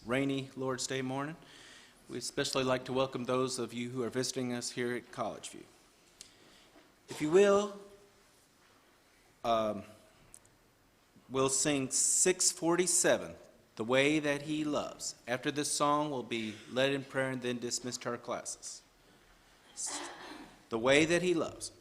rainy Lord's Day morning. We'd especially like to welcome those of you who are visiting us here at College View. If you will, we'll sing 647, The Way That He Loves. After this song, we'll be led in prayer and then dismissed to our classes. The Way That He Loves.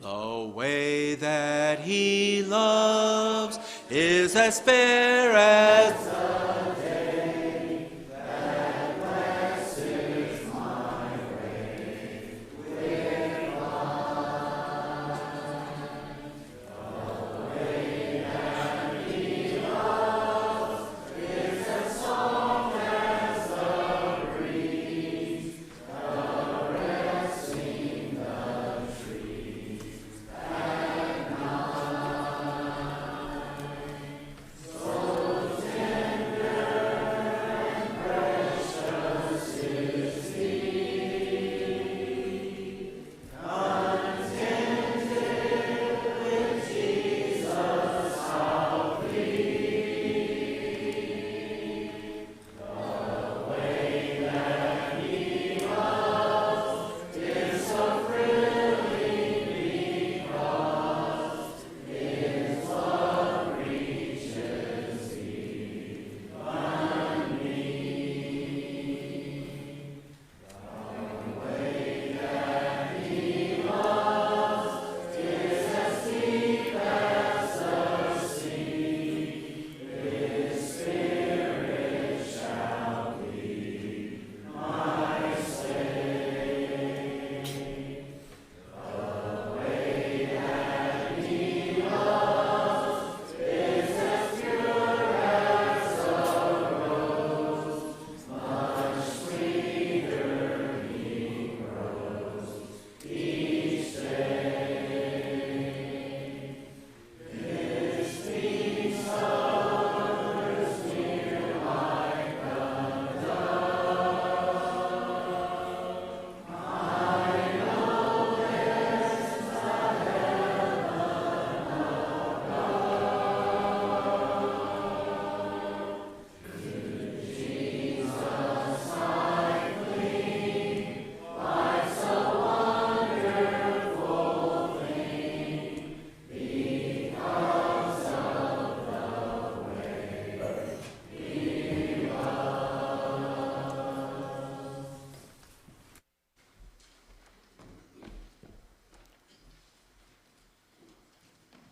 The way that he loves is as fair as the day that blesses my way with love. The way that he loves is as soft as the breeze caressing the tree.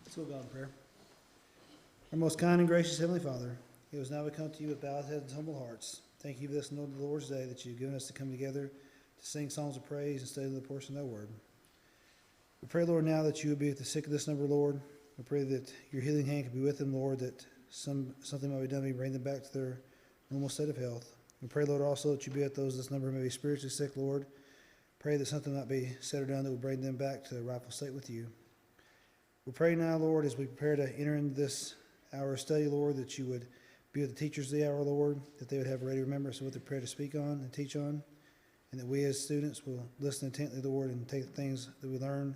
Let's go, God, in prayer. Our most kind and gracious Heavenly Father, it was now we come to you with bowed heads and humble hearts. Thank you for this Lord, the Lord's Day that you've given us to come together to sing songs of praise and study the portion of thy word. We pray, Lord, now that you would be with the sick of this number, Lord. We pray that your healing hand could be with them, Lord, that something might be done to bring them back to their normal state of health. We pray, Lord, also that you be with those of this number who may be spiritually sick, Lord. Pray that something might be said or done that would bring them back to their rightful state with you. We pray now, Lord, as we prepare to enter into this hour of study, Lord, that you would be with the teachers of the hour, Lord, that they would have a ready remembrance of what they're prepared to speak on and teach on, and that we as students will listen intently, Lord, and take the things that we learn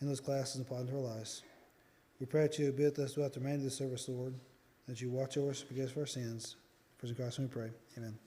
in those classes and apply them to our lives. We pray that you would be with us throughout the remainder of the service, Lord, that you watch over us, forgive us for our sins. For in Christ we pray. Amen.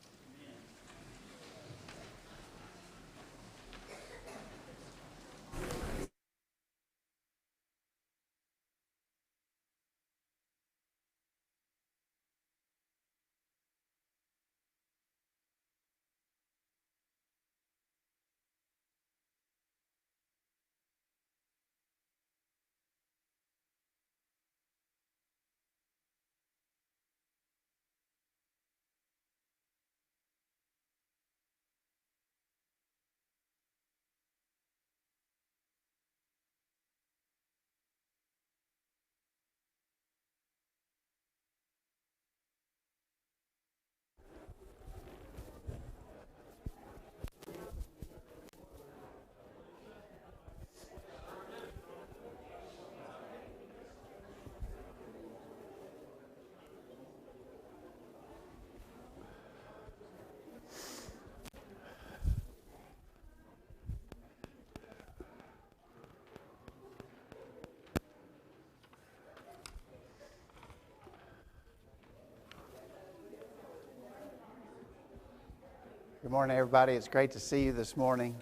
Good morning, everybody. It's great to see you this morning.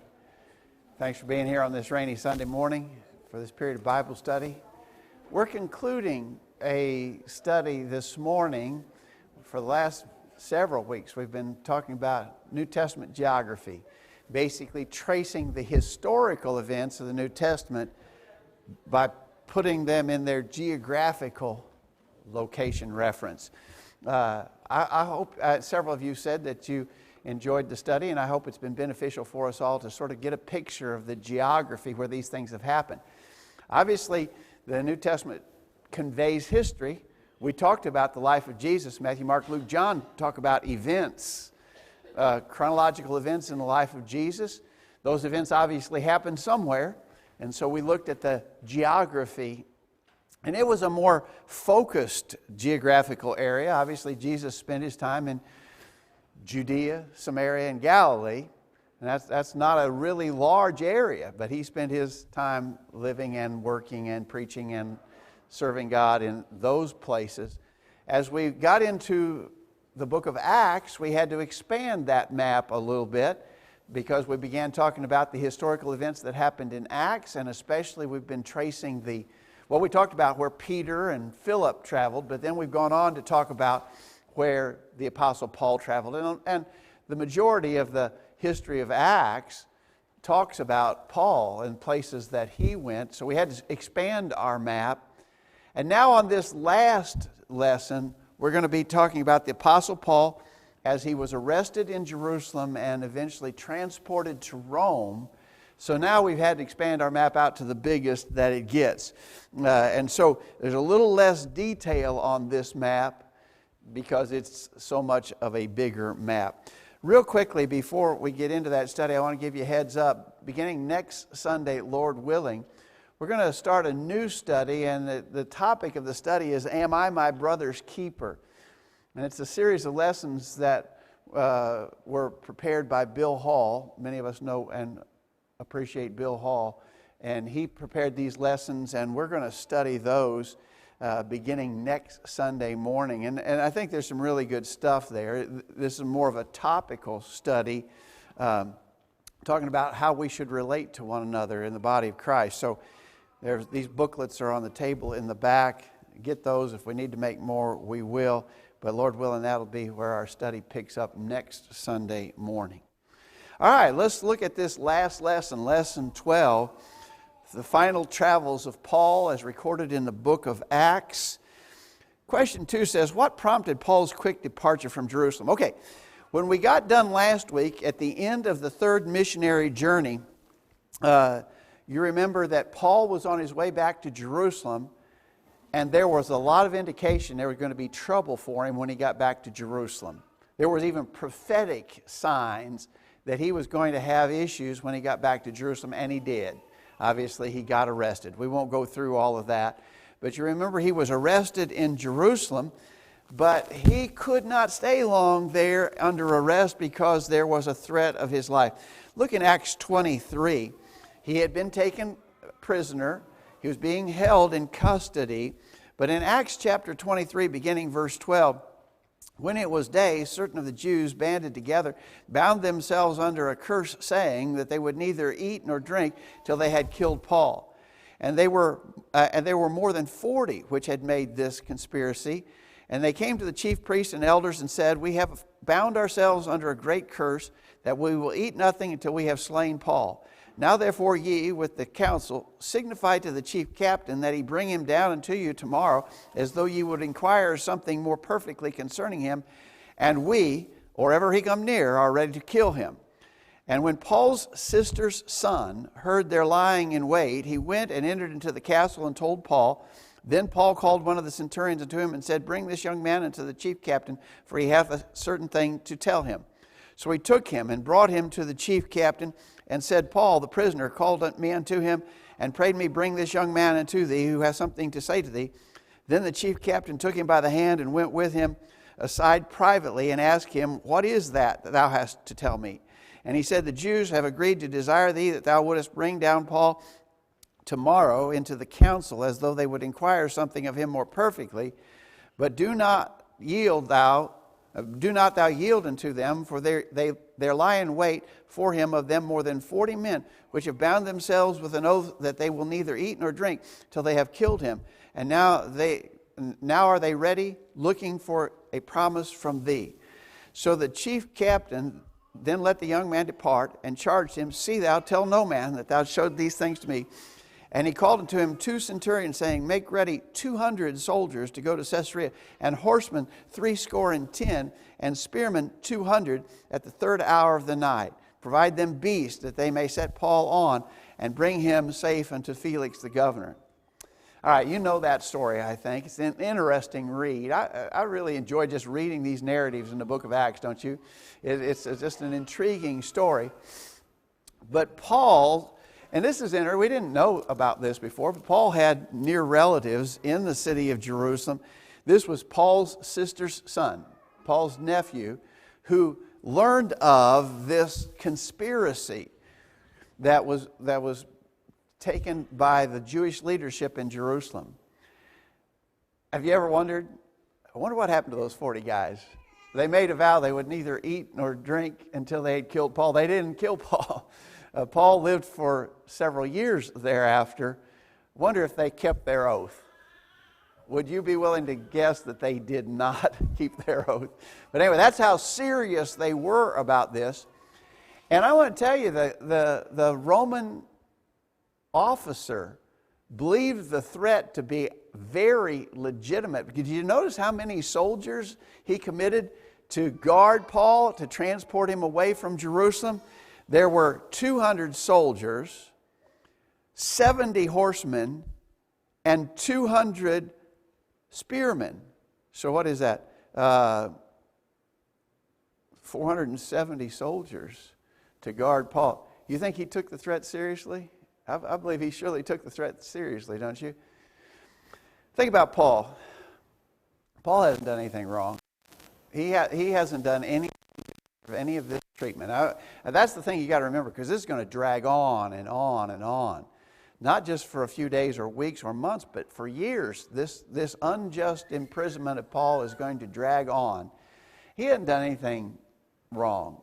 Thanks for being here on this rainy Sunday morning for this period of Bible study. We're concluding a study this morning. For the last several weeks, we've been talking about New Testament geography, basically tracing the historical events of the New Testament by putting them in their geographical location reference. I hope several of you said that you enjoyed the study, and I hope it's been beneficial for us all to sort of get a picture of the geography where these things have happened. Obviously, the New Testament conveys history. We talked about the life of Jesus. Matthew, Mark, Luke, John talk about events, chronological events in the life of Jesus. Those events obviously happened somewhere, and so we looked at the geography, and it was a more focused geographical area. Obviously, Jesus spent his time in Judea, Samaria, and Galilee. And that's not a really large area, but he spent his time living and working and preaching and serving God in those places. As we got into the book of Acts, we had to expand that map a little bit because we began talking about the historical events that happened in Acts, and especially we've been tracing we talked about where Peter and Philip traveled, but then we've gone on to talk about where the Apostle Paul traveled. And the majority of the history of Acts talks about Paul and places that he went. So we had to expand our map. And now on this last lesson, we're going to be talking about the Apostle Paul as he was arrested in Jerusalem and eventually transported to Rome. So now we've had to expand our map out to the biggest that it gets. And so there's a little less detail on this map because it's so much of a bigger map. Real quickly, before we get into that study, I want to give you a heads up. Beginning next Sunday, Lord willing, we're going to start a new study, and the topic of the study is, Am I My Brother's Keeper? And it's a series of lessons that were prepared by Bill Hall. Many of us know and appreciate Bill Hall. And he prepared these lessons, and we're going to study those beginning next Sunday morning. And I think there's some really good stuff there. This is more of a topical study, talking about how we should relate to one another in the body of Christ. So these booklets are on the table in the back. Get those. If we need to make more, we will. But Lord willing, that'll be where our study picks up next Sunday morning. All right, let's look at this last lesson, lesson 12. The final travels of Paul as recorded in the book of Acts. Question 2 says, what prompted Paul's quick departure from Jerusalem? Okay, when we got done last week at the end of the third missionary journey, you remember that Paul was on his way back to Jerusalem, and there was a lot of indication there was going to be trouble for him when he got back to Jerusalem. There was even prophetic signs that he was going to have issues when he got back to Jerusalem, and he did. Obviously, he got arrested. We won't go through all of that. But you remember he was arrested in Jerusalem, but he could not stay long there under arrest because there was a threat of his life. Look in Acts 23. He had been taken prisoner. He was being held in custody. But in Acts chapter 23, beginning verse 12, when it was day, certain of the Jews banded together, bound themselves under a curse, saying that they would neither eat nor drink till they had killed Paul. And they were more than 40 which had made this conspiracy. And they came to the chief priests and elders and said, We have bound ourselves under a great curse, that we will eat nothing until we have slain Paul. Now therefore ye, with the council, signify to the chief captain that he bring him down unto you tomorrow, as though ye would inquire something more perfectly concerning him, and we, or ever he come near, are ready to kill him. And when Paul's sister's son heard their lying in wait, he went and entered into the castle and told Paul. Then Paul called one of the centurions unto him and said, Bring this young man unto the chief captain, for he hath a certain thing to tell him. So he took him and brought him to the chief captain, and said, Paul, the prisoner, called me unto him, and prayed me, Bring this young man unto thee, who has something to say to thee. Then the chief captain took him by the hand, and went with him aside privately, and asked him, What is that thou hast to tell me? And he said, The Jews have agreed to desire thee, that thou wouldest bring down Paul tomorrow into the council, as though they would inquire something of him more perfectly. But do not yield thou Do not thou yield unto them, for there lie in wait for him of them more than 40 men, which have bound themselves with an oath that they will neither eat nor drink till they have killed him. And now are they ready, looking for a promise from thee. So the chief captain then let the young man depart, and charged him, See thou tell no man that thou showed these things to me. And he called unto him 2 centurions, saying, Make ready 200 soldiers to go to Caesarea, and horsemen 70, and spearmen 200 at the 3rd hour of the night. Provide them beasts, that they may set Paul on, and bring him safe unto Felix the governor. All right, you know that story, I think. It's an interesting read. I really enjoy just reading these narratives in the book of Acts, don't you? It's just an intriguing story. But Paul, and this is interesting, we didn't know about this before, but Paul had near relatives in the city of Jerusalem. This was Paul's sister's son, Paul's nephew, who learned of this conspiracy that was taken by the Jewish leadership in Jerusalem. Have you ever wondered? I wonder what happened to those 40 guys. They made a vow they would neither eat nor drink until they had killed Paul. They didn't kill Paul. Paul lived for several years thereafter. Wonder if they kept their oath. Would you be willing to guess that they did not keep their oath? But anyway, that's how serious they were about this. And I want to tell you that the Roman officer believed the threat to be very legitimate. Did you notice how many soldiers he committed to guard Paul, to transport him away from Jerusalem? There were 200 soldiers, 70 horsemen, and 200 spearmen. So what is that? 470 soldiers to guard Paul. You think he took the threat seriously? I believe he surely took the threat seriously, don't you? Think about Paul. Paul hasn't done anything wrong. He hasn't done any of this treatment. That's the thing you got to remember, because this is going to drag on and on and on. Not just for a few days or weeks or months, but for years. This unjust imprisonment of Paul is going to drag on. He hasn't done anything wrong.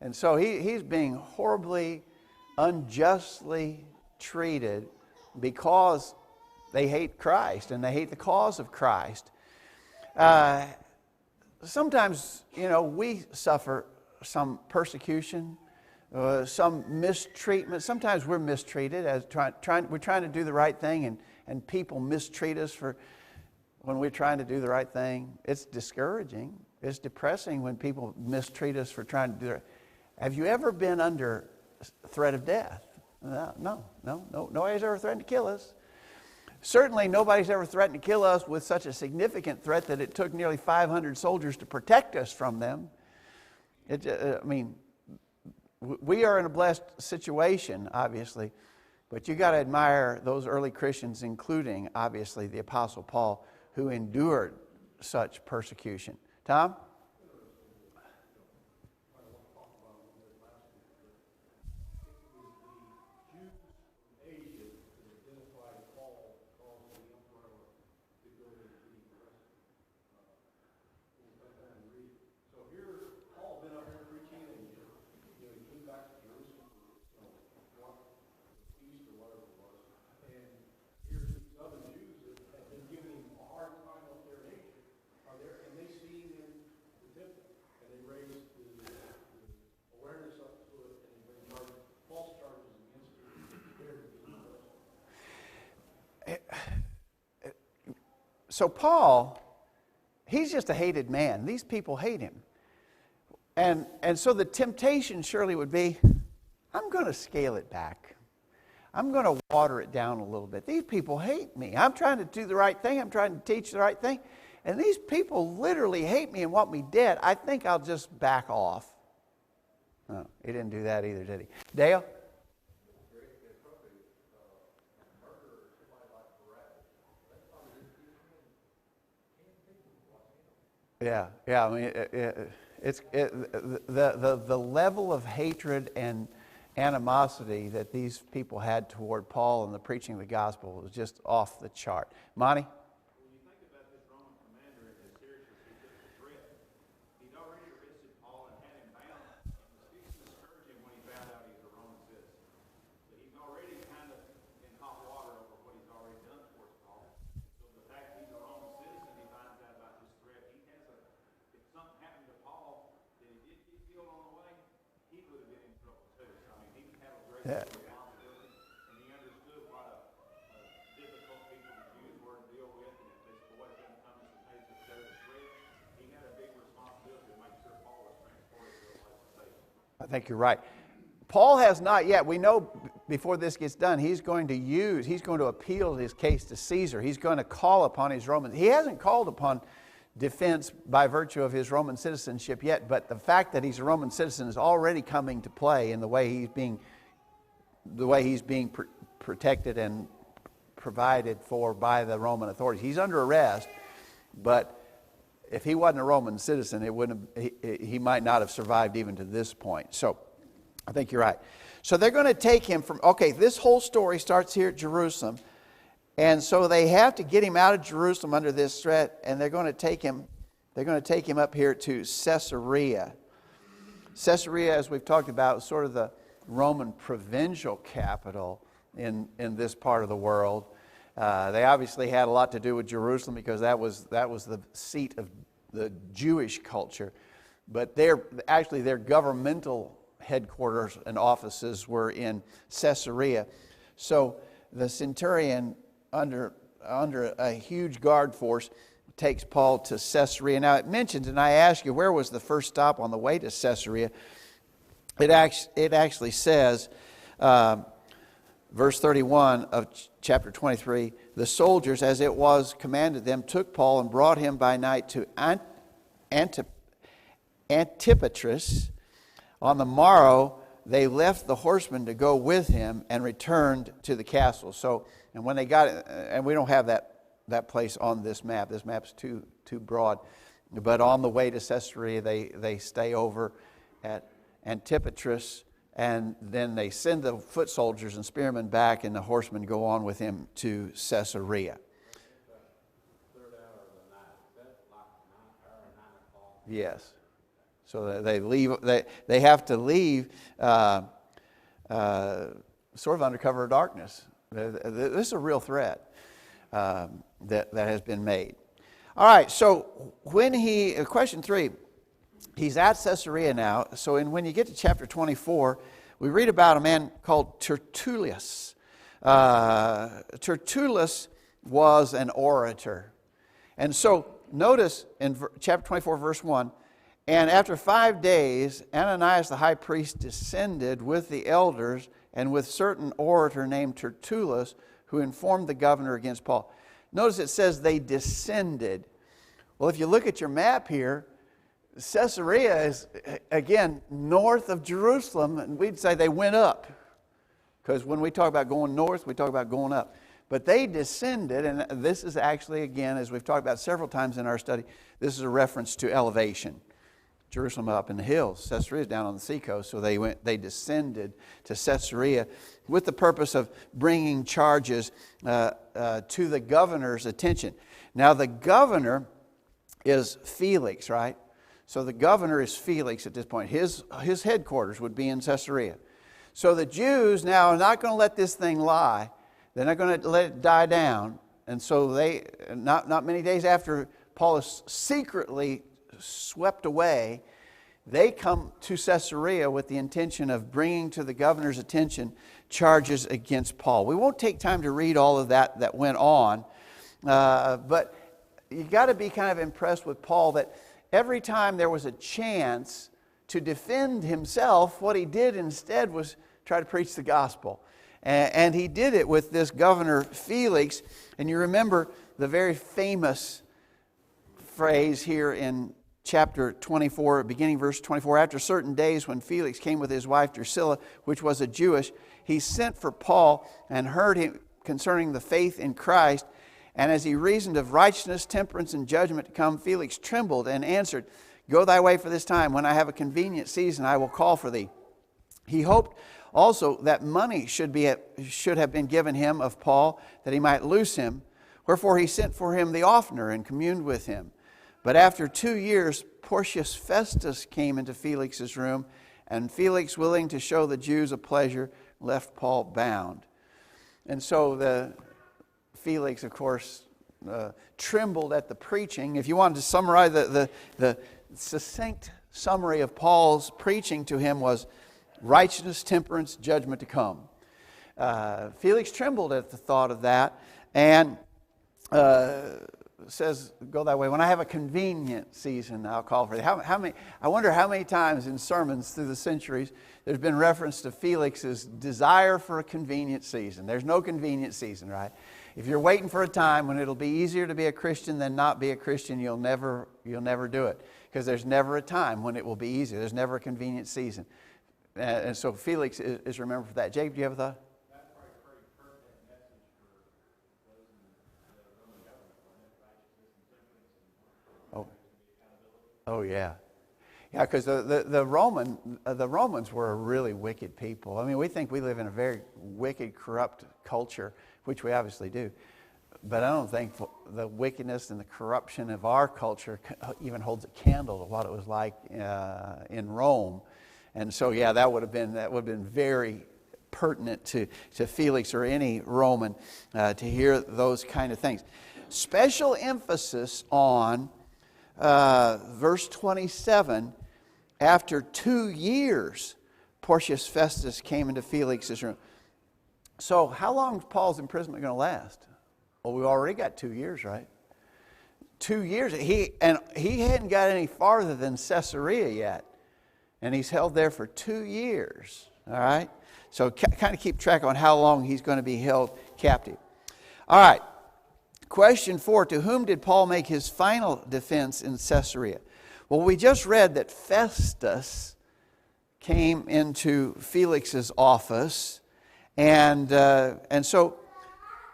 And so he's being horribly, unjustly treated because they hate Christ and they hate the cause of Christ. Sometimes, we suffer some persecution, some mistreatment. Sometimes we're mistreated as we're trying to do the right thing, and people mistreat us when we're trying to do the right thing. It's discouraging. It's depressing when people mistreat us for trying to do it. Have you ever been under threat of death? No. Nobody's ever threatened to kill us. Certainly nobody's ever threatened to kill us with such a significant threat that it took nearly 500 soldiers to protect us from them. We are in a blessed situation, obviously, but you got to admire those early Christians, including, obviously, the Apostle Paul, who endured such persecution. Tom? So Paul, he's just a hated man. These people hate him. And so the temptation surely would be, I'm going to scale it back. I'm going to water it down a little bit. These people hate me. I'm trying to do the right thing. I'm trying to teach the right thing. And these people literally hate me and want me dead. I think I'll just back off. No, he didn't do that either, did he? Dale? Yeah. I mean, the level of hatred and animosity that these people had toward Paul and the preaching of the gospel was just off the chart. Monty? When you think about this Roman commander and how seriously he took the threat, he'd Yeah. I think you're right. Paul has not yet. We know before this gets done, he's going to appeal his case to Caesar. He's going to call upon his Roman. He hasn't called upon defense by virtue of his Roman citizenship yet, but the fact that he's a Roman citizen is already coming to play in the way he's being protected and provided for by the Roman authorities. He's under arrest, but if he wasn't a Roman citizen, he might not have survived even to this point. So I think you're right. So they're going to take him from, this whole story starts here at Jerusalem. And so they have to get him out of Jerusalem under this threat, and they're going to take him up here to Caesarea. Caesarea, as we've talked about, is sort of the Roman provincial capital in this part of the world. They obviously had a lot to do with Jerusalem because that was the seat of the Jewish culture. But their governmental headquarters and offices were in Caesarea. So the centurion, under a huge guard force, takes Paul to Caesarea. Now it mentions, and I ask you, where was the first stop on the way to Caesarea? It actually says, verse 31 of chapter 23, the soldiers, as it was commanded them, took Paul and brought him by night to Antipatris. On the morrow, they left the horsemen to go with him and returned to the castle. So, and when they got it, and we don't have that place on this map. This map's too broad. But on the way to Caesarea, they stay over at Antipatris, and then they send the foot soldiers and spearmen back, and the horsemen go on with him to Caesarea. Yes. So they leave. They have to leave sort of under cover of darkness. This is a real threat that has been made. All right. So question 3, he's at Caesarea now. So when you get to chapter 24, we read about a man called Tertullus. Tertullus was an orator, and so notice in chapter 24, verse 1. And after 5 days, Ananias the high priest descended with the elders and with certain orator named Tertullus, who informed the governor against Paul. Notice it says they descended. Well, if you look at your map here, Caesarea is, again, north of Jerusalem, and we'd say they went up. Because when we talk about going north, we talk about going up. But they descended, and this is actually, again, as we've talked about several times in our study, this is a reference to elevation. Jerusalem up in the hills. Caesarea is down on the seacoast, so they descended to Caesarea with the purpose of bringing charges to the governor's attention. Now the governor is Felix, right? So the governor is Felix at this point. His headquarters would be in Caesarea. So the Jews now are not going to let this thing lie. They're not going to let it die down. And so they, not many days after Paul is secretly swept away, they come to Caesarea with the intention of bringing to the governor's attention charges against Paul. We won't take time to read all of that went on, but you got to be kind of impressed with Paul that every time there was a chance to defend himself, what he did instead was try to preach the gospel. And he did it with this governor Felix. And you remember the very famous phrase here in chapter 24, beginning verse 24. After certain days, when Felix came with his wife Drusilla, which was a Jewess, he sent for Paul and heard him concerning the faith in Christ. And as he reasoned of righteousness, temperance, and judgment to come, Felix trembled and answered, "Go thy way for this time. When I have a convenient season, I will call for thee." He hoped also that money should have been given him of Paul, that he might loose him. Wherefore he sent for him the oftener and communed with him. But after 2 years, Porcius Festus came into Felix's room, and Felix, willing to show the Jews a pleasure, left Paul bound. And so Felix, of course, trembled at the preaching. If you wanted to summarize the succinct summary of Paul's preaching to him was, righteousness, temperance, judgment to come. Felix trembled at the thought of that, and says, go that way. When I have a convenient season, I'll call for it. I wonder how many times in sermons through the centuries there's been reference to Felix's desire for a convenient season. There's no convenient season, right? If you're waiting for a time when it'll be easier to be a Christian than not be a Christian, you'll never do it, because there's never a time when it will be easier. There's never a convenient season. And so Felix is remembered for that. Jacob, do you have a thought? Oh yeah, because the Romans were a really wicked people. I mean, we think we live in a very wicked, corrupt culture, which we obviously do. But I don't think the wickedness and the corruption of our culture even holds a candle to what it was like in Rome. And so, yeah, that would have been very pertinent to Felix or any Roman to hear those kind of things. Special emphasis on verse 27, after 2 years, Porcius Festus came into Felix's room. So how long is Paul's imprisonment going to last? Well, we've already got 2 years, right? 2 years. He hadn't got any farther than Caesarea yet. And he's held there for 2 years. All right? So kind of keep track on how long he's going to be held captive. All right. Question 4, to whom did Paul make his final defense in Caesarea? Well, we just read that Festus came into Felix's office, and so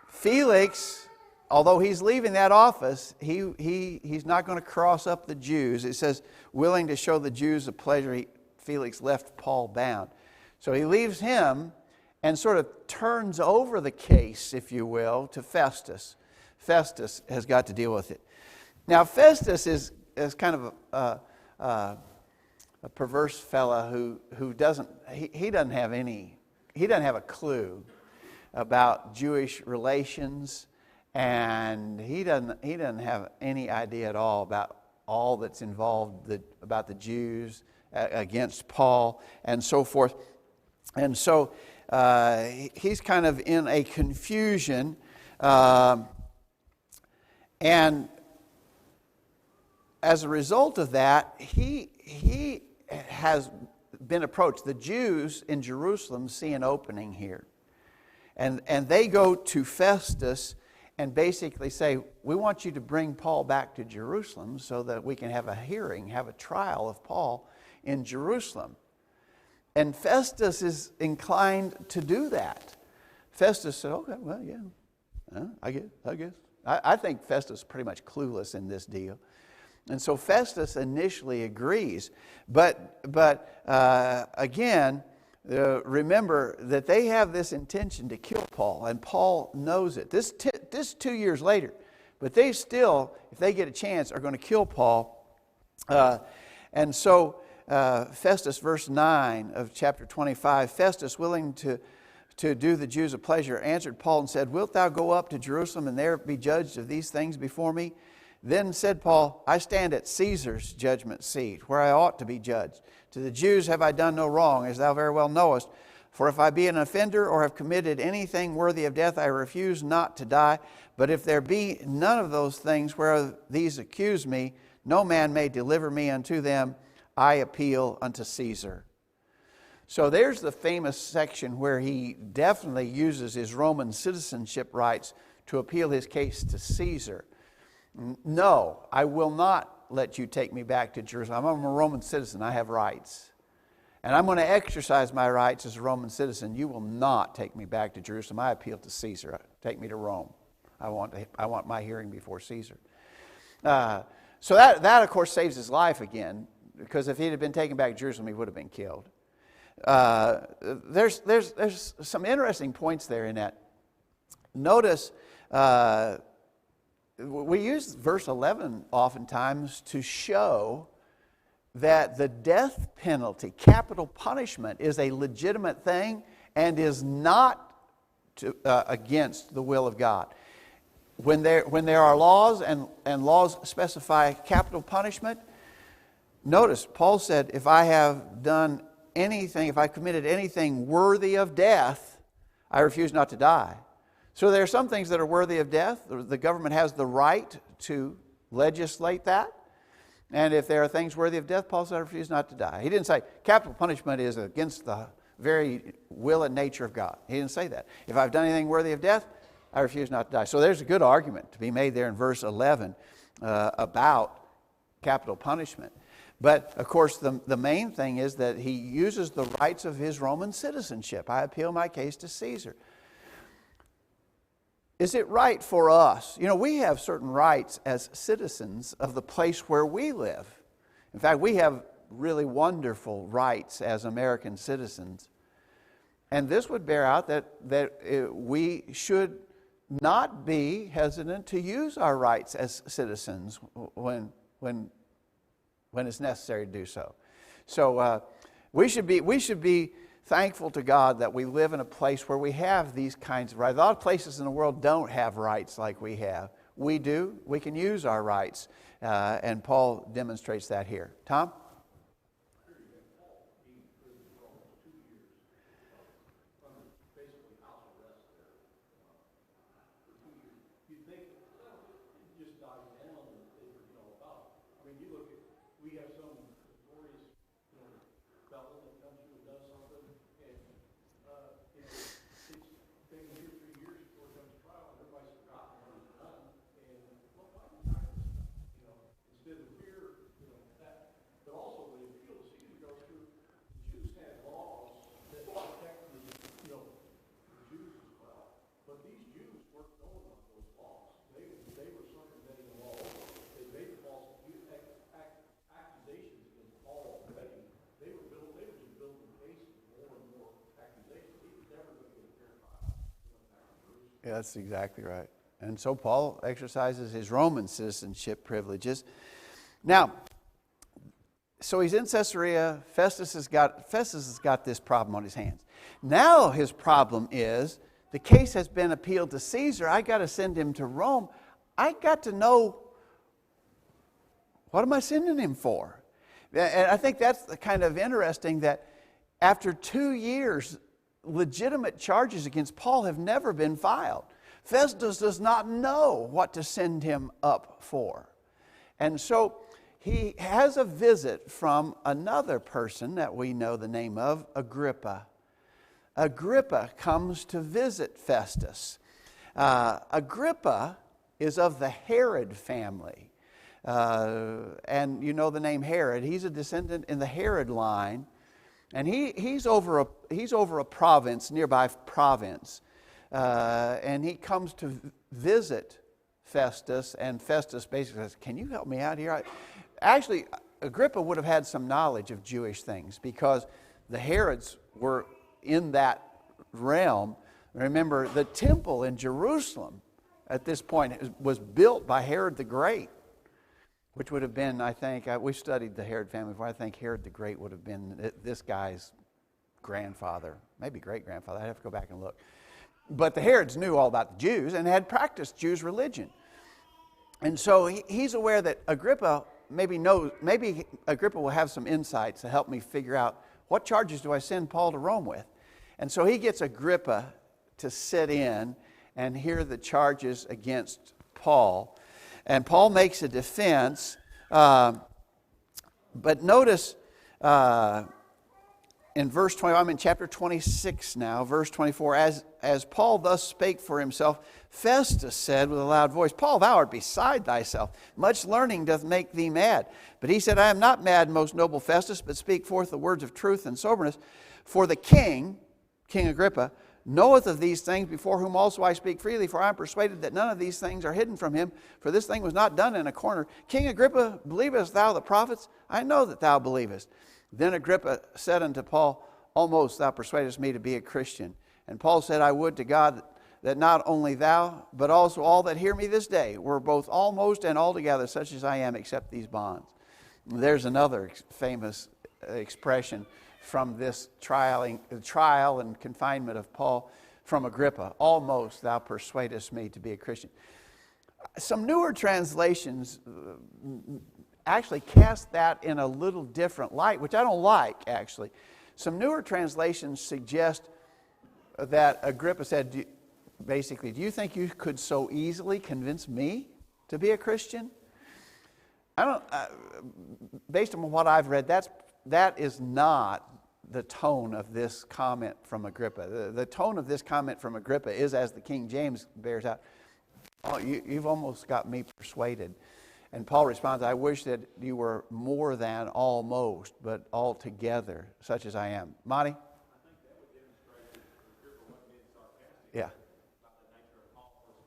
Felix, although he's leaving that office, he's not going to cross up the Jews. It says, willing to show the Jews a pleasure, Felix left Paul bound. So he leaves him and sort of turns over the case, if you will, to Festus. Festus has got to deal with it. Now, Festus is kind of a perverse fella who doesn't have a clue about Jewish relations, and he doesn't have any idea at all about all that's involved about the Jews against Paul and so forth. And so he's kind of in a confusion. And as a result of that, he has been approached. The Jews in Jerusalem see an opening here. And they go to Festus and basically say, we want you to bring Paul back to Jerusalem so that we can have a hearing, have a trial of Paul in Jerusalem. And Festus is inclined to do that. Festus said, okay, well, yeah, I guess. I think Festus is pretty much clueless in this deal. And so Festus initially agrees. But again, remember that they have this intention to kill Paul, and Paul knows it. This 2 years later. But they still, if they get a chance, are going to kill Paul. And so Festus, verse 9 of chapter 25, Festus, willing to do the Jews a pleasure, answered Paul and said, wilt thou go up to Jerusalem and there be judged of these things before me? Then said Paul, I stand at Caesar's judgment seat, where I ought to be judged. To the Jews have I done no wrong, as thou very well knowest. For if I be an offender or have committed anything worthy of death, I refuse not to die. But if there be none of those things whereof these accuse me, no man may deliver me unto them. I appeal unto Caesar. So there's the famous section where he definitely uses his Roman citizenship rights to appeal his case to Caesar. No, I will not let you take me back to Jerusalem. I'm a Roman citizen. I have rights. And I'm going to exercise my rights as a Roman citizen. You will not take me back to Jerusalem. I appeal to Caesar. Take me to Rome. I want my hearing before Caesar. So that, of course, saves his life again, because if he had been taken back to Jerusalem, he would have been killed. There's some interesting points there in that. Notice we use verse 11 oftentimes to show that the death penalty, capital punishment, is a legitimate thing and is not against the will of God. When there are laws and laws specify capital punishment, notice Paul said, if I have done anything, if I committed anything worthy of death, I refuse not to die. So there are some things that are worthy of death. The government has the right to legislate that. And if there are things worthy of death, Paul said, I refuse not to die. He didn't say capital punishment is against the very will and nature of God. He didn't say that. If I've done anything worthy of death, I refuse not to die. So there's a good argument to be made there in verse 11 about capital punishment. But, of course, the main thing is that he uses the rights of his Roman citizenship. I appeal my case to Caesar. Is it right for us? You know, we have certain rights as citizens of the place where we live. In fact, we have really wonderful rights as American citizens. And this would bear out that we should not be hesitant to use our rights as citizens when it's necessary to do so. So we should be thankful to God that we live in a place where we have these kinds of rights. A lot of places in the world don't have rights like we have. We do. We can use our rights. And Paul demonstrates that here. Tom? Yeah, that's exactly right. And so Paul exercises his Roman citizenship privileges. Now, so he's in Caesarea. Festus has got this problem on his hands. Now his problem is the case has been appealed to Caesar. I got to send him to Rome. I got to know, what am I sending him for? And I think that's kind of interesting that after 2 years, legitimate charges against Paul have never been filed. Festus does not know what to send him up for. And so he has a visit from another person that we know the name of, Agrippa. Agrippa comes to visit Festus. Agrippa is of the Herod family. And you know the name Herod. He's a descendant in the Herod line. And he's over a province, nearby province, and he comes to visit Festus, and Festus basically says, "Can you help me out here?" Actually, Agrippa would have had some knowledge of Jewish things because the Herods were in that realm. Remember, the temple in Jerusalem at this point was built by Herod the Great, which would have been, I think, we studied the Herod family before. I think Herod the Great would have been this guy's grandfather, maybe great-grandfather. I'd have to go back and look. But the Herods knew all about the Jews and had practiced Jews' religion. And so he's aware that Agrippa maybe Agrippa will have some insights to help me figure out what charges do I send Paul to Rome with. And so he gets Agrippa to sit in and hear the charges against Paul. And Paul makes a defense, but notice in verse 20, I'm in chapter 26 now, verse 24, as Paul thus spake for himself, Festus said with a loud voice, "Paul, thou art beside thyself. Much learning doth make thee mad." But he said, "I am not mad, most noble Festus, but speak forth the words of truth and soberness. For the King Agrippa, knoweth of these things, before whom also I speak freely, for I am persuaded that none of these things are hidden from him, for this thing was not done in a corner. King Agrippa, believest thou the prophets? I know that thou believest." Then Agrippa said unto Paul, "Almost thou persuadest me to be a Christian." And Paul said, "I would to God that not only thou, but also all that hear me this day, were both almost and altogether such as I am, except these bonds." There's another famous expression from this trial and confinement of Paul from Agrippa. "Almost thou persuadest me to be a Christian." Some newer translations actually cast that in a little different light, which I don't like, actually. Some newer translations suggest that Agrippa said, basically, do you think you could so easily convince me to be a Christian? I don't. Based on what I've read, that is not the tone of this comment from Agrippa. The tone of this comment from Agrippa is, as the King James bears out, oh, you've almost got me persuaded. And Paul responds, I wish that you were more than almost, but altogether, such as I am. Monty? Yeah.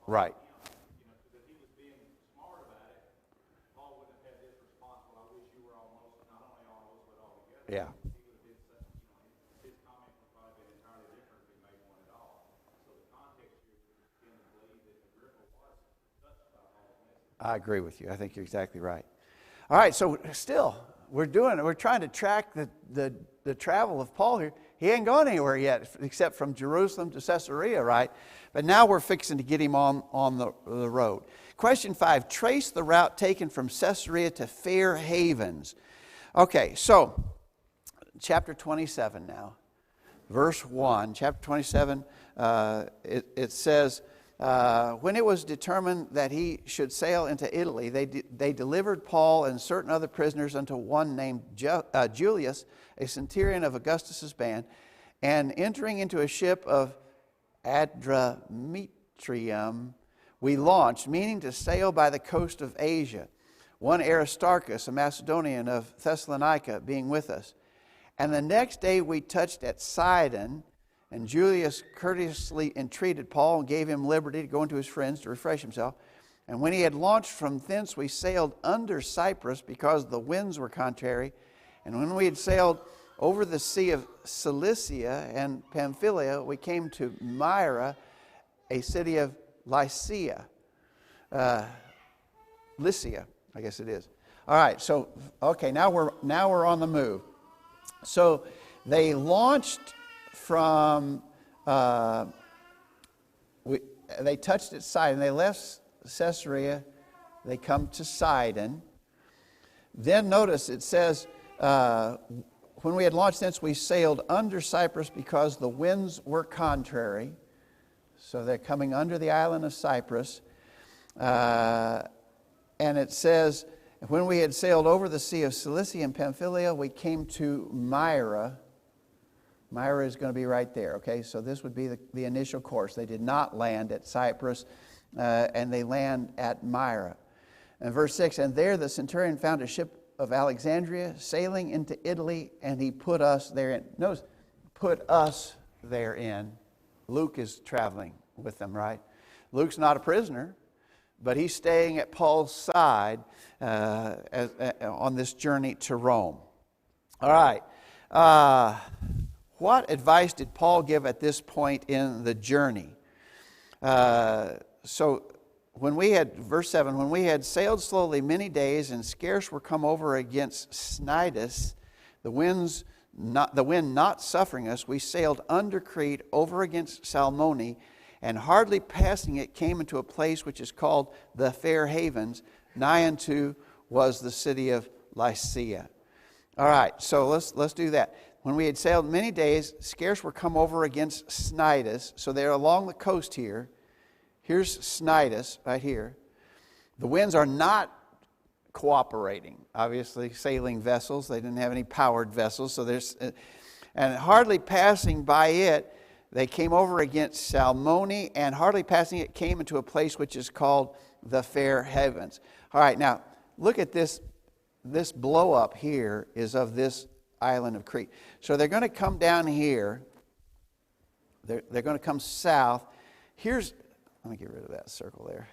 Right. Yeah. I agree with you. I think you're exactly right. All right, so still, we're trying to track the travel of Paul here. He ain't gone anywhere yet, except from Jerusalem to Caesarea, right? But now we're fixing to get him on the road. Question 5, trace the route taken from Caesarea to Fair Havens. Okay, so chapter 27 now, verse 1. Chapter 27, it says, when it was determined that he should sail into Italy, they delivered Paul and certain other prisoners unto one named Julius, a centurion of Augustus's band, and entering into a ship of Adramyttium, we launched, meaning to sail by the coast of Asia, one Aristarchus, a Macedonian of Thessalonica, being with us. And the next day we touched at Sidon, and Julius courteously entreated Paul and gave him liberty to go into his friends to refresh himself. And when he had launched from thence, we sailed under Cyprus because the winds were contrary. And when we had sailed over the sea of Cilicia and Pamphylia, we came to Myra, a city of Lycia. Lycia, I guess it is. All right, so, okay, now we're on the move. So they launched from, they touched at Sidon. They left Caesarea. They come to Sidon. Then notice it says, when we had launched thence, we sailed under Cyprus because the winds were contrary. So they're coming under the island of Cyprus. And it says, when we had sailed over the sea of Cilicia and Pamphylia, we came to Myra. Myra is going to be right there, okay? So this would be the initial course. They did not land at Cyprus, and they land at Myra. And verse 6, and there the centurion found a ship of Alexandria sailing into Italy, and he put us therein. Notice, put us therein. Luke is traveling with them, right? Luke's not a prisoner, but he's staying at Paul's side on this journey to Rome. All right. What advice did Paul give at this point in the journey? So when we had, verse 7, when we had sailed slowly many days and scarce were come over against Cnidus, the wind not suffering us, we sailed under Crete over against Salmone, and hardly passing it came into a place which is called the Fair Havens. Nigh unto was the city of Lycia. All right, so let's do that. When we had sailed many days, scarce were come over against Cnidus. So they're along the coast here. Here's Cnidus right here. The winds are not cooperating. Obviously, sailing vessels. They didn't have any powered vessels. So there's, and hardly passing by it, they came over against Salmone, and hardly passing it came into a place which is called the Fair Havens. All right, now look at this. This blow up here is of this island of Crete. So they're going to come down here. They're going to come south. Let me get rid of that circle there.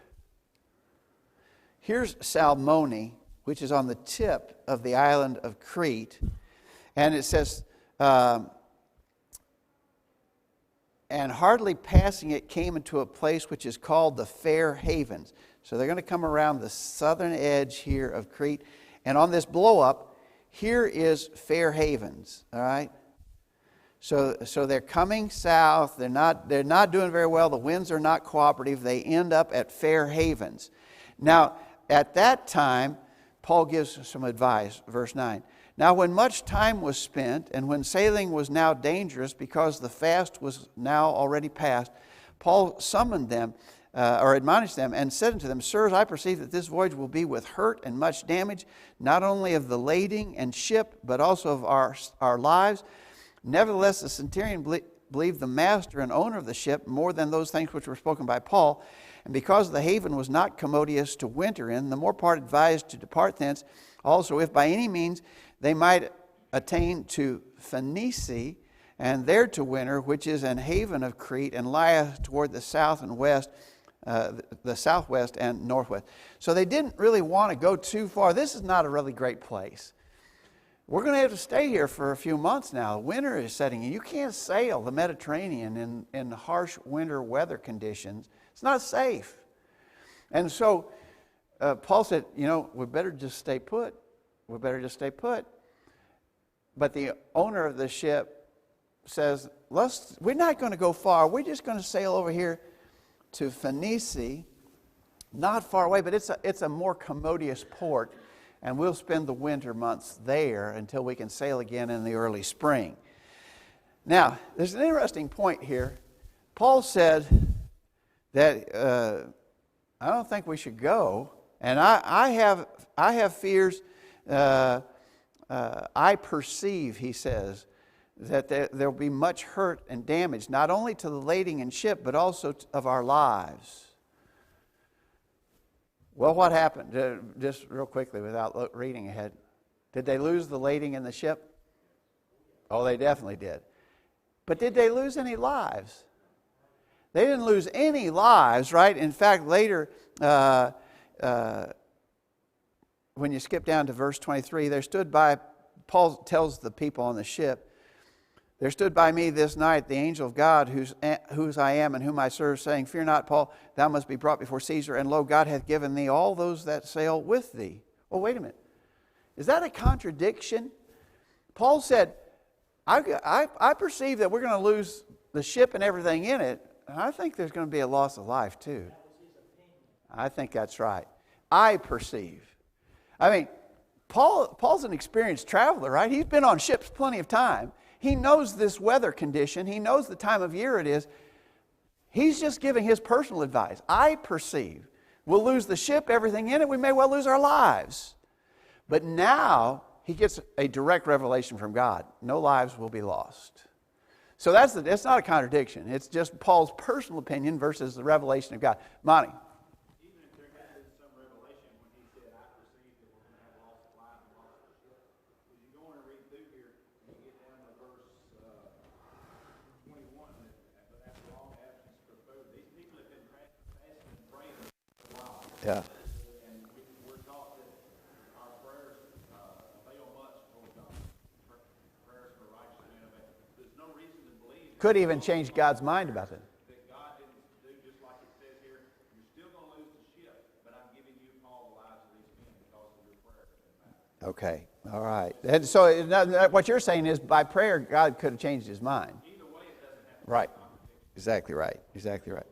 Here's Salmone, which is on the tip of the island of Crete. And it says, and hardly passing it came into a place which is called the Fair Havens. So they're going to come around the southern edge here of Crete. And on this blow up, here is Fair Havens, all right? So they're coming south. They're not doing very well. The winds are not cooperative. They end up at Fair Havens. Now, at that time, Paul gives some advice, verse 9. Now when much time was spent, and when sailing was now dangerous, because the fast was now already past, Paul summoned them, or admonished them, and said unto them, Sirs, I perceive that this voyage will be with hurt and much damage, not only of the lading and ship, but also of our lives. Nevertheless, the centurion believed the master and owner of the ship more than those things which were spoken by Paul. And because the haven was not commodious to winter in, the more part advised to depart thence. Also, if by any means they might attain to Phoenice, and there to winter, which is an haven of Crete, and lieth toward the south and west, the southwest and northwest. So they didn't really want to go too far. This is not a really great place. We're going to have to stay here for a few months now. Winter is setting in. You can't sail the Mediterranean in harsh winter weather conditions. It's not safe. And so Paul said, we better just stay put. We better just stay put. But the owner of the ship says, we're not going to go far. We're just going to sail over here to Phoenice, not far away, but it's a more commodious port, and we'll spend the winter months there until we can sail again in the early spring. Now, there's an interesting point here. Paul said that I don't think we should go, and I have fears. I perceive, he says, that there will be much hurt and damage, not only to the lading and ship, but also of our lives. Well, what happened? Just real quickly, without reading ahead. Did they lose the lading and the ship? Oh, they definitely did. But did they lose any lives? They didn't lose any lives, right? In fact, later, when you skip down to verse 23, there stood by, Paul tells the people on the ship, there stood by me this night the angel of God, whose I am and whom I serve, saying, Fear not, Paul, thou must be brought before Caesar, and lo, God hath given thee all those that sail with thee. Oh, wait a minute. Is that a contradiction? Paul said, I perceive that we're going to lose the ship and everything in it, and I think there's going to be a loss of life too. I think that's right. I perceive. I mean, Paul's an experienced traveler, right? He's been on ships plenty of time. He knows this weather condition. He knows the time of year it is. He's just giving his personal advice. I perceive we'll lose the ship, everything in it. We may well lose our lives. But now he gets a direct revelation from God. No lives will be lost. So that's not a contradiction. It's just Paul's personal opinion versus the revelation of God. Monty. Even if there had been some revelation when he said, I perceive that we're going to have lost of life and lost of ship. As you go on and read through here, and you get down to verse 21, but after long absence for food, these people have been fasting and praying for a while. Yeah. And we're taught that our prayers avail much toward God. Prayers for righteous men avail. There's no reason to believe Could even change God's mind about it. that God didn't do just like it says here. You're still going to lose the ship, but I'm giving you all the lives of these men because of your prayer. Okay. All right. And so what you're saying is by prayer, God could have changed his mind. Either way, it doesn't have to Right. Exactly right. Exactly right.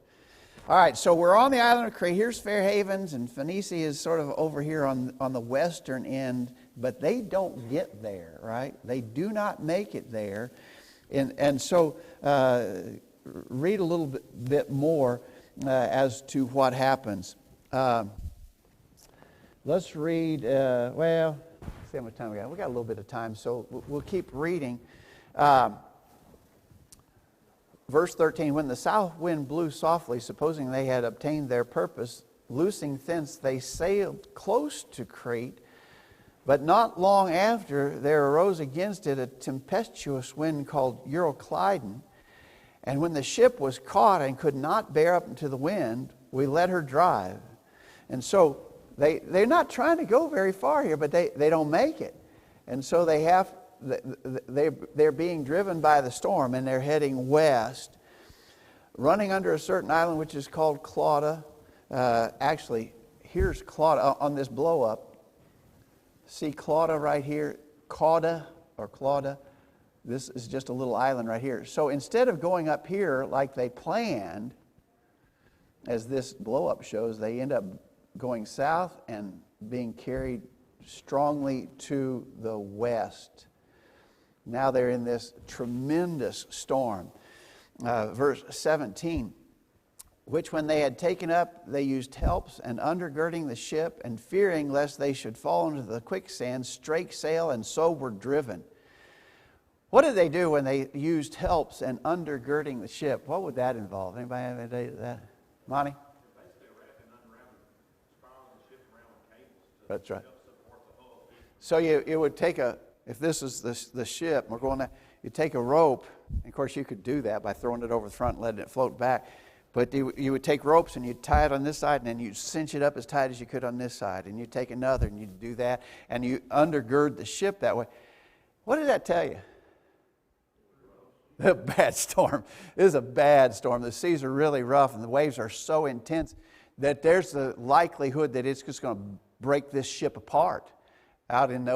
All right, so we're on the island of Crete. Here's Fair Havens, and Phoenice is sort of over here on the western end, but they don't get there, right? They do not make it there. And so read a little bit more as to what happens. Let's read, see how much time we got. We got a little bit of time, so we'll keep reading. Verse 13, when the south wind blew softly, supposing they had obtained their purpose, loosing thence, they sailed close to Crete. But not long after, there arose against it a tempestuous wind called Euroclydon. And when the ship was caught and could not bear up into the wind, we let her drive. And so they're not trying to go very far here, but they don't make it. And so they're being driven by the storm, and they're heading west, running under a certain island which is called Clauda. Actually, here's Clauda on this blow up. See Clauda right here, Cauda or Clauda. This is just a little island right here. So instead of going up here like they planned, as this blow up shows, they end up going south and being carried strongly to the west. Now they're in this tremendous storm. Verse 17, which when they had taken up, they used helps, and undergirding the ship, and fearing lest they should fall into the quicksand, strake sail, and so were driven. What did they do when they used helps and undergirding the ship? What would that involve? Anybody have any idea of that? Monty? Basically wrapping, unwrapping, spiraling the ship around with cables to That's right. help support the hull. So you would take if this is the ship, we're going to, you take a rope, and of course you could do that by throwing it over the front and letting it float back. But you would take ropes and you'd tie it on this side, and then you'd cinch it up as tight as you could on this side. And you'd take another and you'd do that, and you undergird the ship that way. What did that tell you? A bad storm. This is a bad storm. The seas are really rough and the waves are so intense that there's the likelihood that it's just going to break this ship apart out in the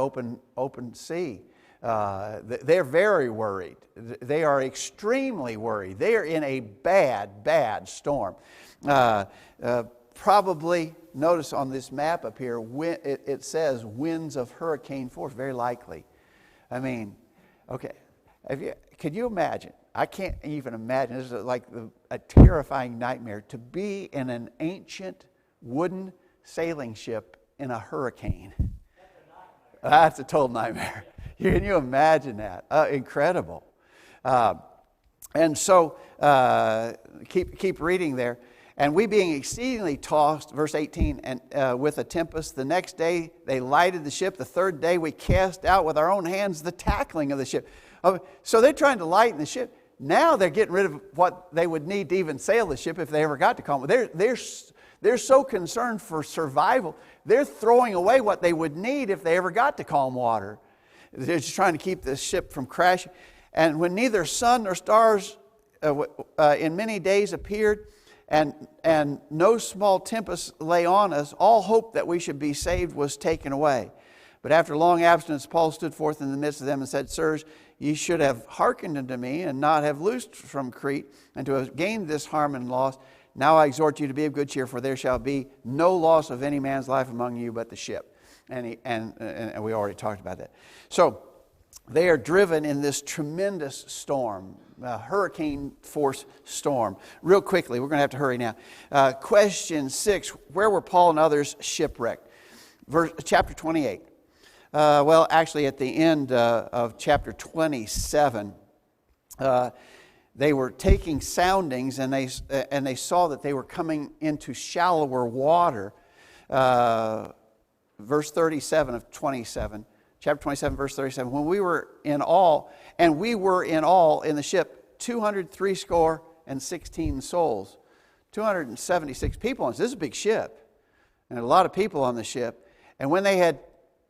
open sea. They're very worried. They are extremely worried. They are in a bad storm. Probably, notice on this map up here, it says winds of hurricane force, very likely. I mean, okay. Could you imagine? I can't even imagine. This is like a terrifying nightmare to be in an ancient wooden sailing ship in a hurricane. That's a total nightmare. Can you imagine that? Incredible. And so, keep reading there. And we being exceedingly tossed, verse 18, and with a tempest, the next day they lighted the ship. The third day we cast out with our own hands the tackling of the ship. So they're trying to lighten the ship. Now they're getting rid of what they would need to even sail the ship if they ever got to calm. They're so concerned for survival, they're throwing away what they would need if they ever got to calm water. They're just trying to keep the ship from crashing. And when neither sun nor stars in many days appeared, and no small tempest lay on us, all hope that we should be saved was taken away. But after long abstinence, Paul stood forth in the midst of them and said, Sirs, ye should have hearkened unto me, and not have loosed from Crete, and to have gained this harm and loss. Now I exhort you to be of good cheer, for there shall be no loss of any man's life among you but the ship. And we already talked about that. So they are driven in this tremendous storm, hurricane force storm. Real quickly, we're going to have to hurry now. Question 6, where were Paul and others shipwrecked? Chapter 28. Well, actually at the end of chapter 27, they were taking soundings, and they saw that they were coming into shallower water. Verse 37 of 27, chapter 27, verse 37. When we were in all in the ship 260 souls, 276 people. This is a big ship, and a lot of people on the ship. And when they had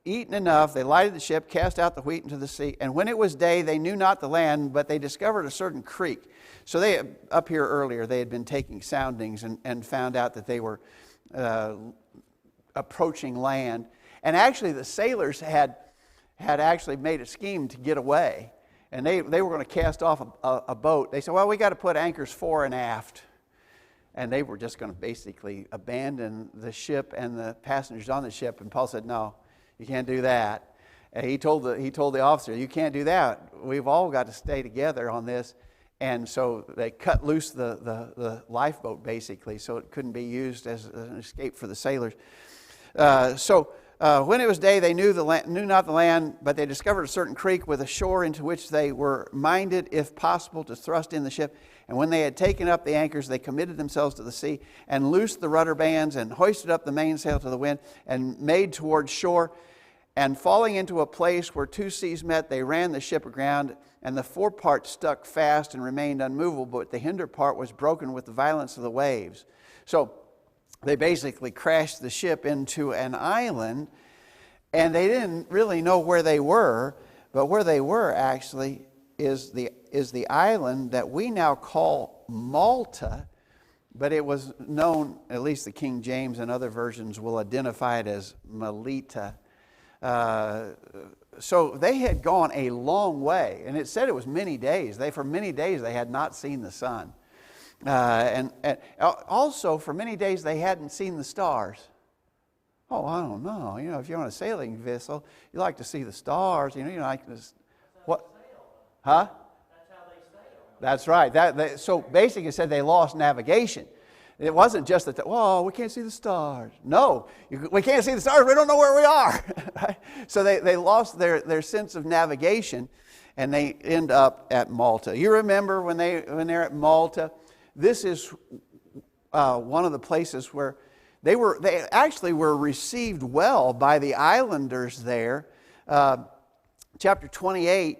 eaten enough, they lighted the ship, cast out the wheat into the sea. And when it was day, they knew not the land, but they discovered a certain creek. So they, up here earlier, they had been taking soundings and found out that they were approaching land. And actually the sailors had actually made a scheme to get away. And they were going to cast off a boat. They said, well, we got to put anchors fore and aft. And they were just going to basically abandon the ship and the passengers on the ship. And Paul said, no, you can't do that. And he told the officer, you can't do that. We've all got to stay together on this. And so they cut loose the lifeboat, basically, so it couldn't be used as an escape for the sailors. When it was day, they knew not the land, but they discovered a certain creek with a shore into which they were minded, if possible, to thrust in the ship. And when they had taken up the anchors, they committed themselves to the sea, and loosed the rudder bands, and hoisted up the mainsail to the wind, and made towards shore. And falling into a place where two seas met, they ran the ship aground, and the forepart stuck fast and remained unmovable, but the hinder part was broken with the violence of the waves. So they basically crashed the ship into an island, and they didn't really know where they were, but where they were actually is the island that we now call Malta, but it was known, at least the King James and other versions will identify it as Melita. So they had gone a long way, and it said it was many days. For many days they had not seen the sun. And also for many days they hadn't seen the stars. Oh, I don't know. If you're on a sailing vessel, you like to see the stars. You like to. What? Huh? That's right. So basically, it said they lost navigation. It wasn't just that, we can't see the stars. No, we can't see the stars. We don't know where we are. Right? So they lost their sense of navigation, and they end up at Malta. You remember when they're at Malta? This is one of the places where they actually were received well by the islanders there. Chapter 28,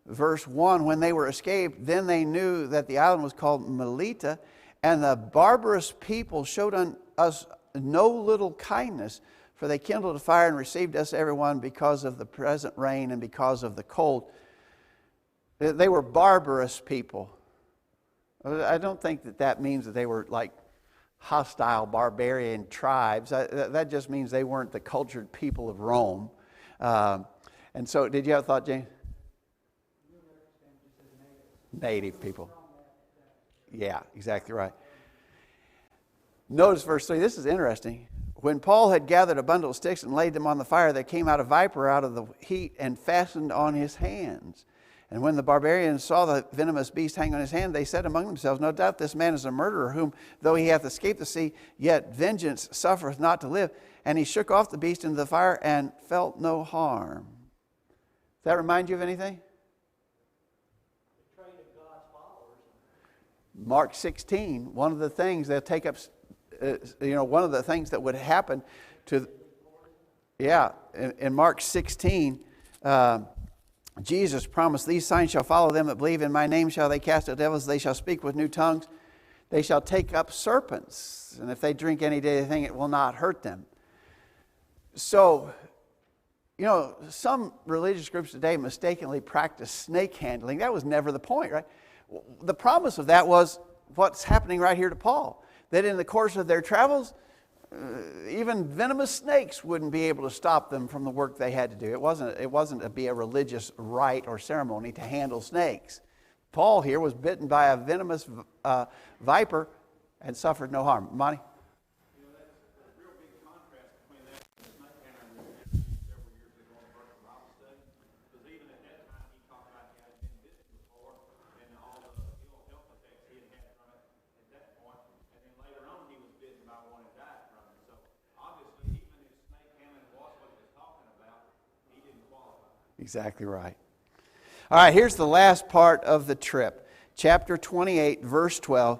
verse 1, when they were escaped, then they knew that the island was called Melita, and the barbarous people showed us no little kindness, for they kindled a fire and received us everyone because of the present rain and because of the cold. They were barbarous people. I don't think that means that they were like hostile barbarian tribes. That just means they weren't the cultured people of Rome. And so, did you have a thought, Jane? Native people. Yeah, exactly right. Notice verse 3. This is interesting. When Paul had gathered a bundle of sticks and laid them on the fire, there came out a viper out of the heat and fastened on his hands. And when the barbarians saw the venomous beast hang on his hand, they said among themselves, no doubt this man is a murderer, whom, though he hath escaped the sea, yet vengeance suffereth not to live. And he shook off the beast into the fire and felt no harm. Does that remind you of anything? Mark 16, one of the things they'll take up, one of the things that would happen to, in Mark 16, Jesus promised, these signs shall follow them that believe. In my name shall they cast out devils. They shall speak with new tongues. They shall take up serpents. And if they drink any deadly thing, it will not hurt them. So, some religious groups today mistakenly practice snake handling. That was never the point, right? The promise of that was what's happening right here to Paul. That in the course of their travels, even venomous snakes wouldn't be able to stop them from the work they had to do. It wasn't to be a religious rite or ceremony to handle snakes. Paul here was bitten by a venomous viper and suffered no harm. Monty? That's a real big contrast between that and the snake handler we had several years ago on the Berkeley Bible study. Because even at that time, he talked about he had been bitten before and all the ill health effects he had had from it at that point. And then later on, he was bitten by one and died from it. So obviously, even if snake handling was what he was talking about, he didn't qualify. Exactly right. All right, here's the last part of the trip. Chapter 28, verse 12.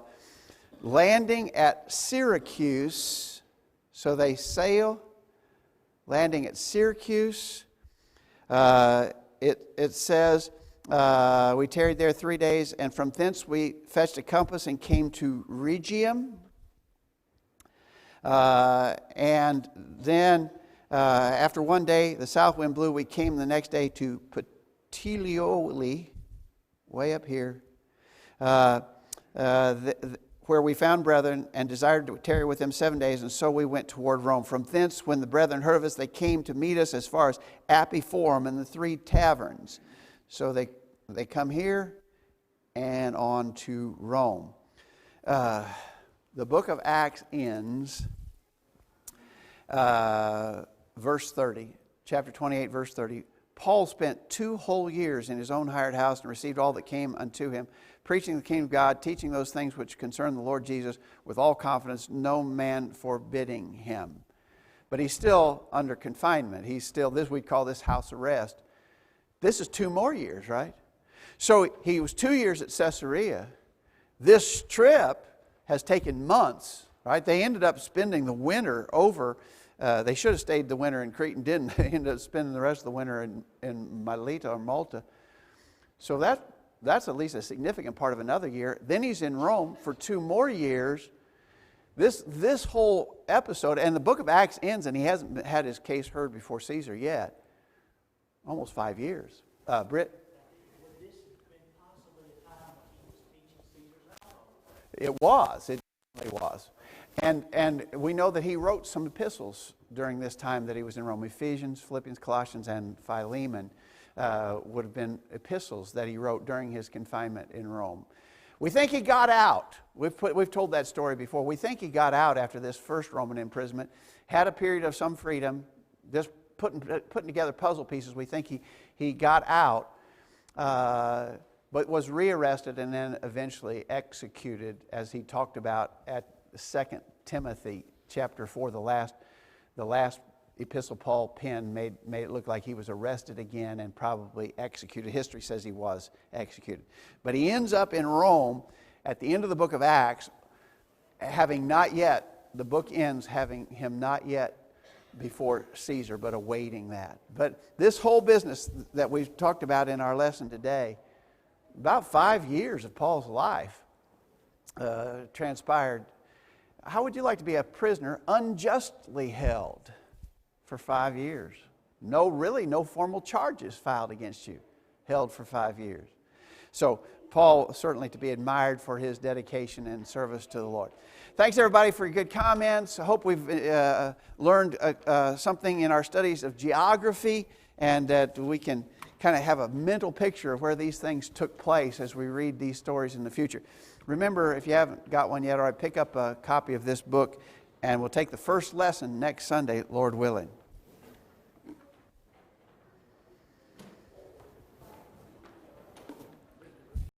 Landing at Syracuse. So they sail, landing at Syracuse. It says, we tarried there 3 days, and from thence we fetched a compass and came to Rhegium. And then after 1 day, the south wind blew. We came the next day to Puteoli, way up here, where we found brethren and desired to tarry with them 7 days, and so we went toward Rome. From thence, when the brethren heard of us, they came to meet us as far as Apiforum and the 3 taverns. So they come here and on to Rome. The book of Acts ends, verse 30, chapter 28, verse 30. Paul spent 2 whole years in his own hired house and received all that came unto him, preaching the kingdom of God, teaching those things which concern the Lord Jesus with all confidence, no man forbidding him. But he's still under confinement. He's still, we'd call this house arrest. This is 2 more years, right? So he was 2 years at Caesarea. This trip has taken months, right? They ended up spending the winter over. They should have stayed the winter in Crete and didn't. They ended up spending the rest of the winter in Melita or Malta. So that's at least a significant part of another year. Then he's in Rome for 2 more years. This whole episode, and the book of Acts ends, and he hasn't had his case heard before Caesar yet. Almost 5 years. Britt? Would this have been possibly a time when he was teaching Caesar's household? It was. It definitely was. And we know that he wrote some epistles during this time that he was in Rome. Ephesians, Philippians, Colossians, and Philemon would have been epistles that he wrote during his confinement in Rome. We think he got out. We've told that story before. We think he got out after this first Roman imprisonment, had a period of some freedom, just putting together puzzle pieces. We think he got out, but was rearrested and then eventually executed, as he talked about at 2 Timothy chapter 4, the last epistle Paul penned made it look like he was arrested again and probably executed. History says he was executed. But he ends up in Rome at the end of the book of Acts, the book ends having him not yet before Caesar, but awaiting that. But this whole business that we've talked about in our lesson today, about 5 years of Paul's life transpired. How would you like to be a prisoner unjustly held for 5 years? No formal charges filed against you, held for 5 years. So Paul, certainly to be admired for his dedication and service to the Lord. Thanks everybody for your good comments. I hope we've learned something in our studies of geography, and that we can kind of have a mental picture of where these things took place as we read these stories in the future. Remember, if you haven't got one yet, or pick up a copy of this book, and we'll take the first lesson next Sunday, Lord willing.